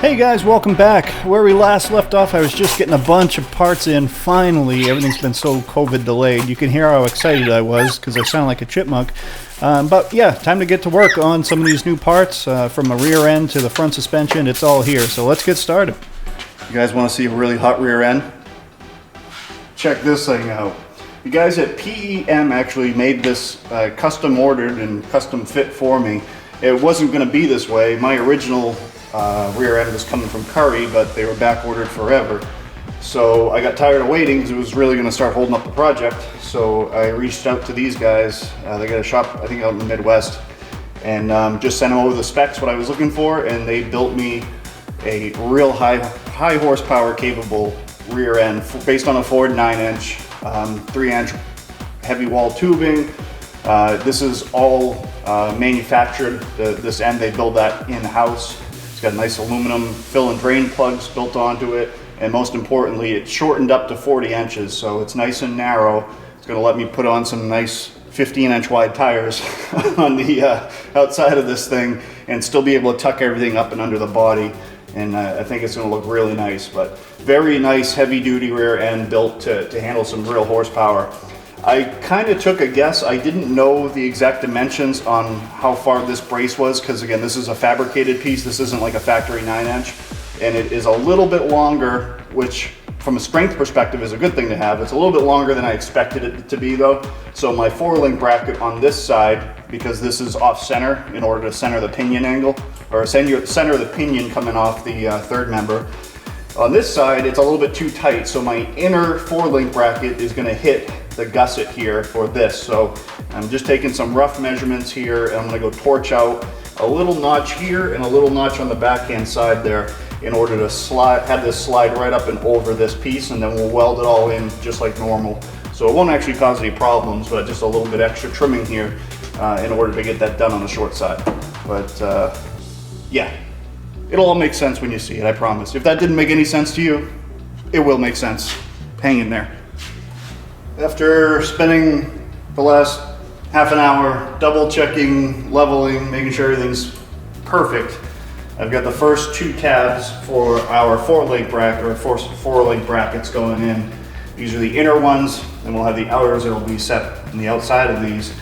Hey guys, welcome back. Where we last left off, I was just getting a bunch of parts in. Finally, everything's been so COVID delayed. You can hear how excited I was because I sound like a chipmunk. But yeah, time to get to work on some of these new parts, from the rear end to the front suspension. It's all here, so let's get started. You guys want to see a really hot rear end? Check this thing out. You guys at PEM actually made this custom ordered and custom fit for me. It wasn't going to be this way. My original rear end was coming from Curry, but they were back ordered forever. So I got tired of waiting because it was really going to start holding up the project. So I reached out to these guys. They got a shop, I think, out in the Midwest, and just sent them over the specs, what I was looking for, and they built me a real high horsepower capable rear end based on a Ford 9-inch, 3-inch heavy wall tubing. This is all manufactured. This end, they build that in-house. It's got nice aluminum fill and drain plugs built onto it, and most importantly, it's shortened up to 40 inches, so it's nice and narrow. It's going to let me put on some nice 15-inch wide tires on the outside of this thing and still be able to tuck everything up and under the body, and I think it's going to look really nice. But very nice heavy-duty rear end built to handle some real horsepower. I kind of took a guess. I didn't know the exact dimensions on how far this brace was because, again, this is a fabricated piece. This isn't like a factory 9-inch, and it is a little bit longer, which from a strength perspective is a good thing to have. It's a little bit longer than I expected it to be though. So my 4-link bracket on this side, because this is off center in order to center the pinion angle, or center the pinion coming off the third member. On this side, it's a little bit too tight, so my inner 4-link bracket is going to hit the gusset here for this. So I'm just taking some rough measurements here, and I'm going to go torch out a little notch here and a little notch on the backhand side there in order to have this slide right up and over this piece, and then we'll weld it all in just like normal. So it won't actually cause any problems, but just a little bit extra trimming here in order to get that done on the short side. But yeah. It'll all make sense when you see it, I promise. If that didn't make any sense to you, it will make sense. Hang in there. After spending the last half an hour double checking, leveling, making sure everything's perfect, I've got the first 2 tabs for our 4-link bracket, or 4-link brackets going in. These are the inner ones, and we'll have the outers that will be set on the outside of these.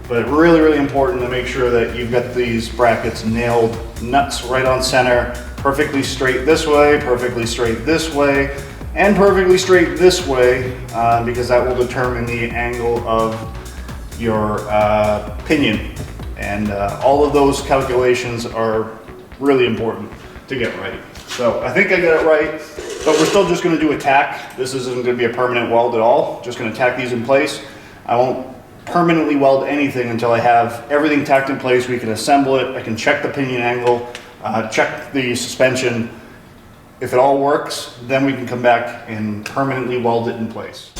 But really, really important to make sure that you've got these brackets nailed, nuts right on center, perfectly straight this way, perfectly straight this way, and perfectly straight this way, because that will determine the angle of your pinion. And all of those calculations are really important to get right. So I think I got it right, but we're still just going to do a tack. This isn't going to be a permanent weld at all. Just going to tack these in place. I won't permanently weld anything until I have everything tacked in place. We can assemble it. I can check the pinion angle, check the suspension. If it all works, then we can come back and permanently weld it in place.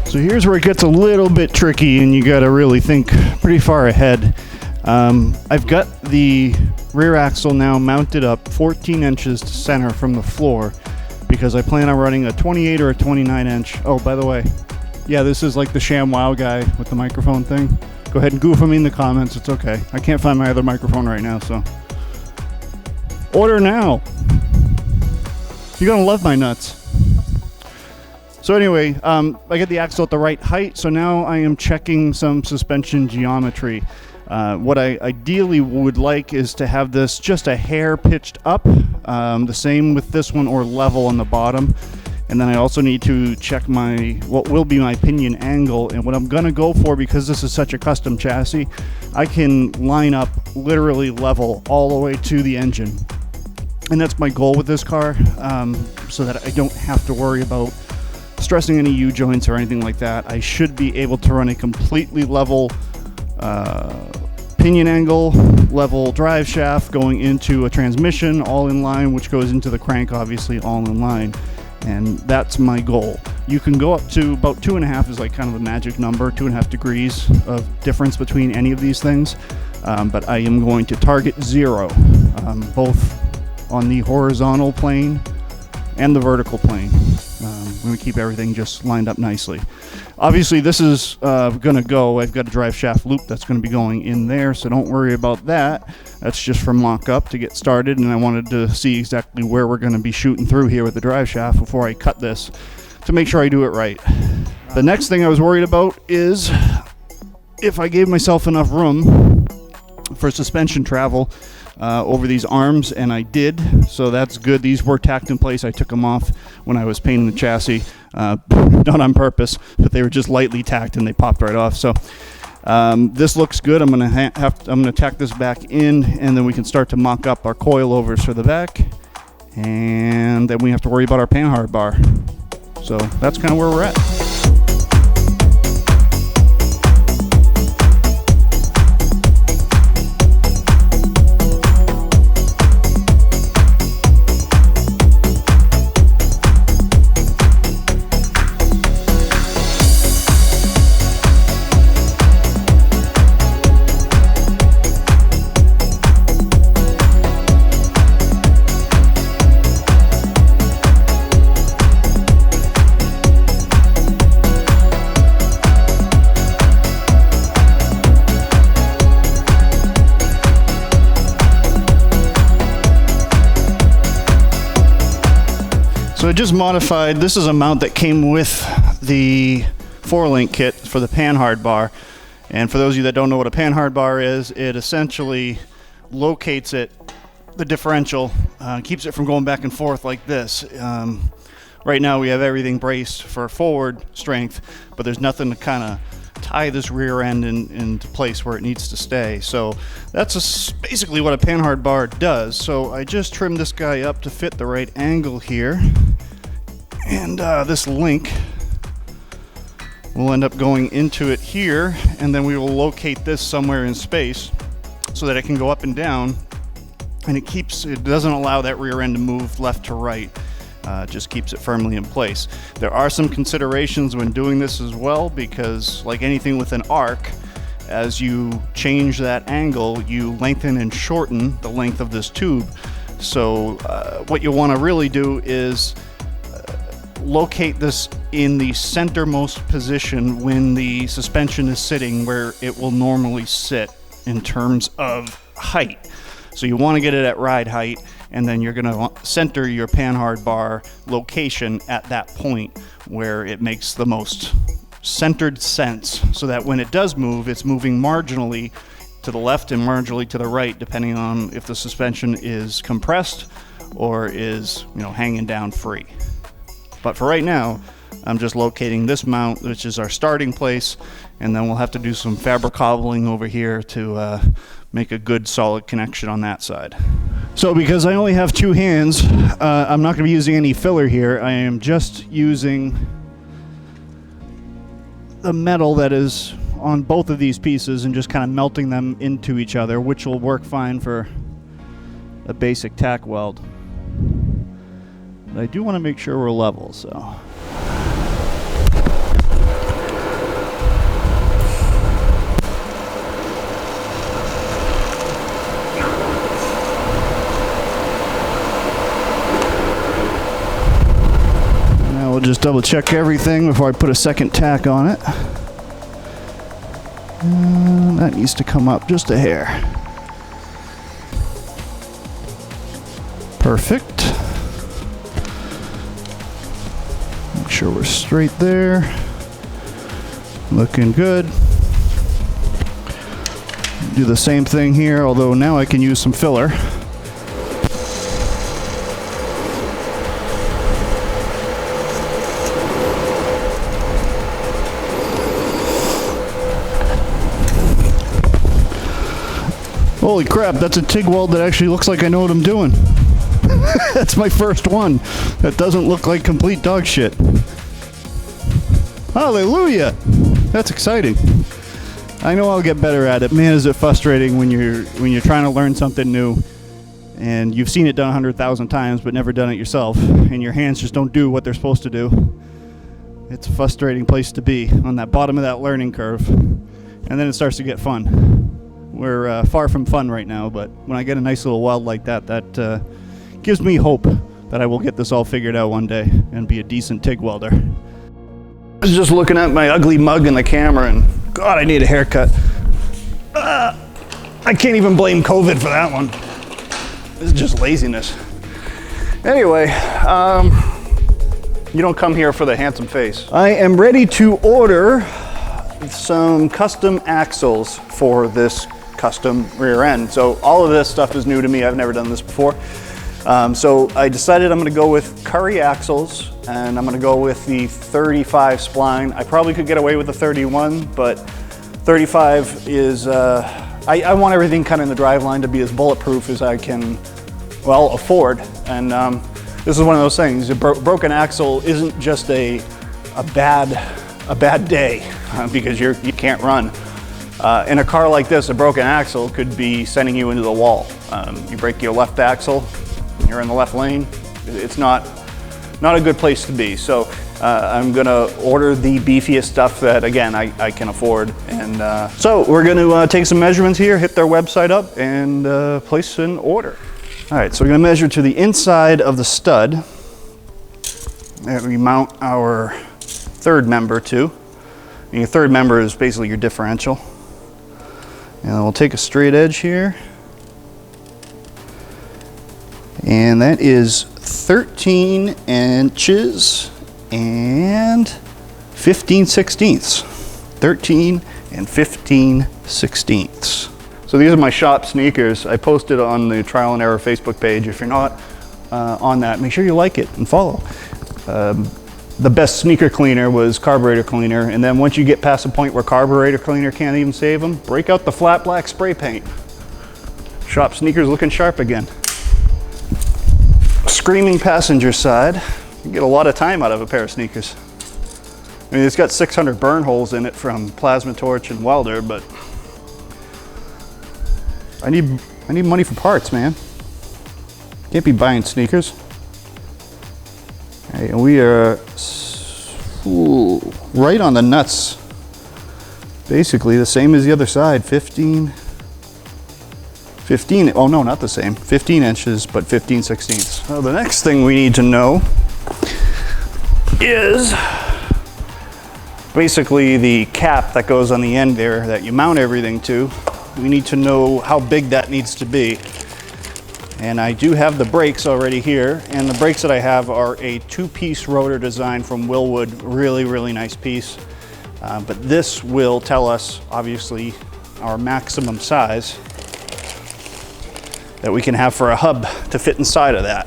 So here's where it gets a little bit tricky, and you got to really think pretty far ahead. I've got the rear axle now mounted up 14 inches to center from the floor because I plan on running a 28 or a 29 inch. Oh, by the way, yeah, this is like the ShamWow guy with the microphone thing. Go ahead and goof on me in the comments. It's okay. I can't find my other microphone right now, so order now. You're gonna love my nuts. So anyway, I get the axle at the right height, so now I am checking some suspension geometry. What I ideally would like is to have this just a hair pitched up, the same with this one, or level on the bottom. And then I also need to check what will be my pinion angle, and what I'm gonna go for, because this is such a custom chassis, I can line up literally level all the way to the engine. And that's my goal with this car, so that I don't have to worry about stressing any U-joints or anything like that. I should be able to run a completely level pinion angle, level drive shaft going into a transmission, all in line, which goes into the crank, obviously, all in line. And that's my goal. You can go up to about 2.5 is like kind of the magic number, 2.5 degrees of difference between any of these things. but I am going to target 0, both on the horizontal plane and the vertical plane. I'm going to keep everything just lined up nicely. Obviously, this is going to go. I've got a drive shaft loop that's going to be going in there, so don't worry about that. That's just for mock-up to get started, and I wanted to see exactly where we're going to be shooting through here with the drive shaft before I cut this to make sure I do it right. The next thing I was worried about is if I gave myself enough room for suspension travel over these arms, and I did, so that's good. These were tacked in place. I took them off when I was painting the chassis, not on purpose, but they were just lightly tacked and they popped right off. So this looks good. I'm gonna tack this back in, and then we can start to mock up our coilovers for the back, and then we have to worry about our Panhard bar. So that's kind of where we're at. So I just modified, this is a mount that came with the 4-link kit for the Panhard bar. And for those of you that don't know what a Panhard bar is, it essentially locates it, the differential, keeps it from going back and forth like this. Right now we have everything braced for forward strength, but there's nothing to kind of tie this rear end into place where it needs to stay. So that's basically what a Panhard bar does. So I just trimmed this guy up to fit the right angle here, and this link will end up going into it here, and then we will locate this somewhere in space so that it can go up and down, and it doesn't allow that rear end to move left to right. Just keeps it firmly in place. There are some considerations when doing this as well, because like anything with an arc, as you change that angle, you lengthen and shorten the length of this tube. So what you want to really do is locate this in the centermost position when the suspension is sitting where it will normally sit in terms of height. So you want to get it at ride height, and then you're going to center your Panhard bar location at that point where it makes the most centered sense, so that when it does move, it's moving marginally to the left and marginally to the right, depending on if the suspension is compressed or is, hanging down free. But for right now, I'm just locating this mount, which is our starting place, and then we'll have to do some fabric cobbling over here to make a good solid connection on that side. So because I only have 2 hands, I'm not going to be using any filler here. I am just using the metal that is on both of these pieces and just kind of melting them into each other, which will work fine for a basic tack weld. But I do want to make sure we're level, so. We'll just double check everything before I put a second tack on it. That needs to come up just a hair. Perfect. Make sure we're straight there. Looking good. Do the same thing here, although now I can use some filler. Holy crap, that's a TIG weld that actually looks like I know what I'm doing. That's my first one. That doesn't look like complete dog shit. Hallelujah! That's exciting. I know I'll get better at it. Man, is it frustrating when you're trying to learn something new and you've seen it done 100,000 times but never done it yourself, and your hands just don't do what they're supposed to do. It's a frustrating place to be, on that bottom of that learning curve. And then it starts to get fun. we're far from fun right now, but when I get a nice little weld like that, that gives me hope that I will get this all figured out one day and be a decent TIG welder. I was just looking at my ugly mug in the camera and God, I need a haircut. I can't even blame COVID for that one. This is just laziness. Anyway, you don't come here for the handsome face. I am ready to order some custom axles for this custom rear end. So all of this stuff is new to me. I've never done this before. So I decided I'm gonna go with Curry axles, and I'm gonna go with the 35 spline. I probably could get away with the 31, but 35 is, I want everything kind of in the driveline to be as bulletproof as I can, well, afford. And this is one of those things. A broken axle isn't just a bad day because you can't run. In a car like this, a broken axle could be sending you into the wall. You break your left axle, you're in the left lane. It's not a good place to be. So I'm gonna order the beefiest stuff that, again, I can afford. And so we're gonna take some measurements here, hit their website up, and place an order. All right, so we're gonna measure to the inside of the stud that we mount our third member to. And your third member is basically your differential. And we'll take a straight edge here. And that is 13 inches and 15 sixteenths. 13 and 15 sixteenths. So these are my shop sneakers. I posted on the Trial and Error Facebook page. If you're not on that, make sure you like it and follow. The best sneaker cleaner was carburetor cleaner, and then once you get past the point where carburetor cleaner can't even save them, break out the flat black spray paint. Shop sneakers looking sharp again. Screaming passenger side. You get a lot of time out of a pair of sneakers. I mean, it's got 600 burn holes in it from plasma torch and welder, but I need money for parts, man. Can't be buying sneakers. Okay, and we are right on the nuts. Basically the same as the other side. 15, oh no, not the same. 15 inches, but 15 sixteenths. So the next thing we need to know is basically the cap that goes on the end there that you mount everything to. We need to know how big that needs to be. And I do have the brakes already here, and the brakes that I have are a 2-piece rotor design from Willwood. Really, really nice piece. But this will tell us, obviously, our maximum size that we can have for a hub to fit inside of that.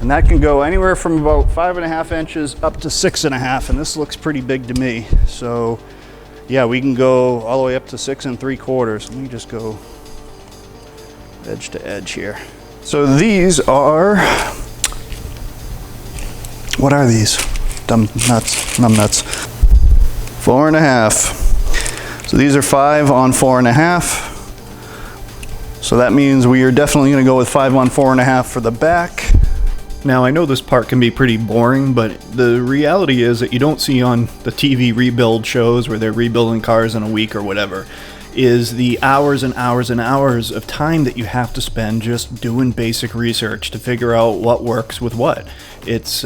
And that can go anywhere from about 5.5 inches up to 6.5, and this looks pretty big to me. So yeah, we can go all the way up to 6 3/4. Let me just go edge to edge here. So these are, what are these? Numb nuts. 4.5. So these are 5 on 4.5. So that means we are definitely going to go with 5 on 4.5 for the back. Now I know this part can be pretty boring, but the reality is that you don't see on the TV rebuild shows where they're rebuilding cars in a week or whatever, is the hours and hours and hours of time that you have to spend just doing basic research to figure out what works with what. It's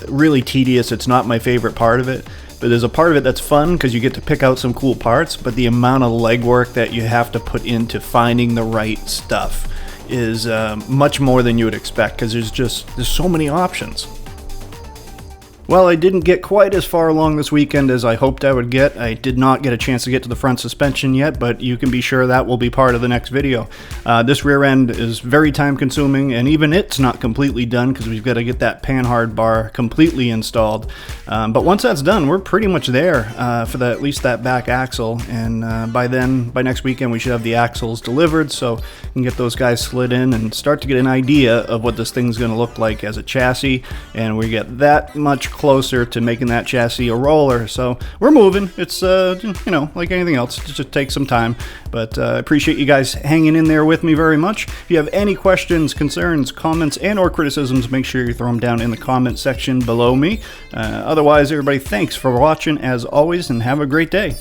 really tedious. It's not my favorite part of it, but there's a part of it that's fun because you get to pick out some cool parts, but the amount of legwork that you have to put into finding the right stuff is much more than you would expect because there's so many options. Well, I didn't get quite as far along this weekend as I hoped I would get. I did not get a chance to get to the front suspension yet, but you can be sure that will be part of the next video. This rear end is very time consuming, and even it's not completely done because we've got to get that Panhard bar completely installed. But once that's done, we're pretty much there for at least that back axle, and by next weekend we should have the axles delivered, so we can get those guys slid in and start to get an idea of what this thing's going to look like as a chassis, and we get that much closer to making that chassis a roller. So we're moving. It's you know, like anything else, it just takes some time, but I appreciate you guys hanging in there with me very much. If you have any questions, concerns, comments, and or criticisms, make sure you throw them down in the comment section below me. Otherwise, everybody, thanks for watching as always, and have a great day.